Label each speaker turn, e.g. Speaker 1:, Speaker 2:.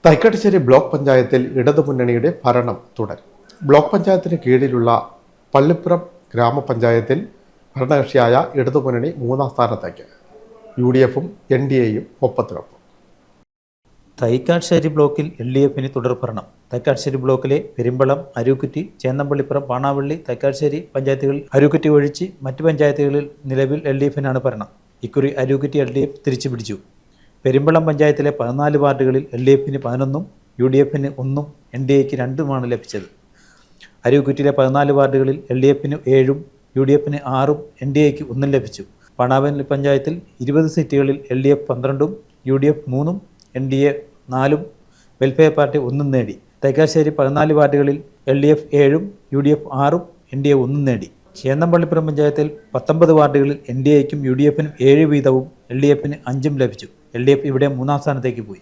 Speaker 1: Thaikkattussery block പഞ്ചായത്തിൽ ഇടതുമുന്നണിയുടെ ഭരണം തുടരും. ബ്ലോക്ക് പഞ്ചായത്തിന് കീഴിലുള്ള പള്ളിപ്പുറം ഗ്രാമപഞ്ചായത്തിൽ ഭരണകക്ഷിയായ ഇടതുമുന്നണി മൂന്നാം സ്ഥാനത്തേക്ക്. UDFും NDAയും ഒപ്പത്തിനൊപ്പം.
Speaker 2: തൈക്കാട്ടുശ്ശേരി ബ്ലോക്കിൽ LDFിന് തുടർഭരണം. തൈക്കാട്ടുശ്ശേരി ബ്ലോക്കിലെ പെരുമ്പളം, അരൂക്കുറ്റി, ചേന്നമ്പള്ളിപ്പുറം, പാണാവള്ളി, തൈക്കാട്ടുശ്ശേരി പഞ്ചായത്തുകളിൽ അരൂക്കുറ്റി ഒഴിച്ച് മറ്റ് പഞ്ചായത്തുകളിൽ നിലവിൽ LDFിനാണ് ഭരണം. ഇക്കുറി അരൂക്കുറ്റി LDF തിരിച്ചുപിടിച്ചു. പെരുമ്പളം പഞ്ചായത്തിലെ 14 വാർഡുകളിൽ LDFിന് 11ഉം UDFിന് 1ഉം NDAയ്ക്ക് 2ഉമാണ് ലഭിച്ചത്. അരൂക്കുറ്റിയിലെ 14 വാർഡുകളിൽ LDFിന് 7ഉം UDFിന് 6ഉം NDAയ്ക്ക് 1ഉം ലഭിച്ചു. പാണാവള്ളി പഞ്ചായത്തിൽ 20 സീറ്റുകളിൽ LDF 12ഉം UDF 3ഉം NDA 4ഉം വെൽഫെയർ പാർട്ടി 1ഉം നേടി. തൈക്കാട്ടുശ്ശേരി 14 വാർഡുകളിൽ LDF 7ഉം UDF 6ഉം NDA 1ഉം നേടി. ചേന്നമ്പള്ളിപ്പുറം പഞ്ചായത്തിൽ 19 വാർഡുകളിൽ NDAയ്ക്കും UDFിനും 7 വീതവും LDFിന് 5ഉം ലഭിച്ചു. LDF ഇവിടെ മൂന്നാം സ്ഥാനത്തേക്ക് പോയി.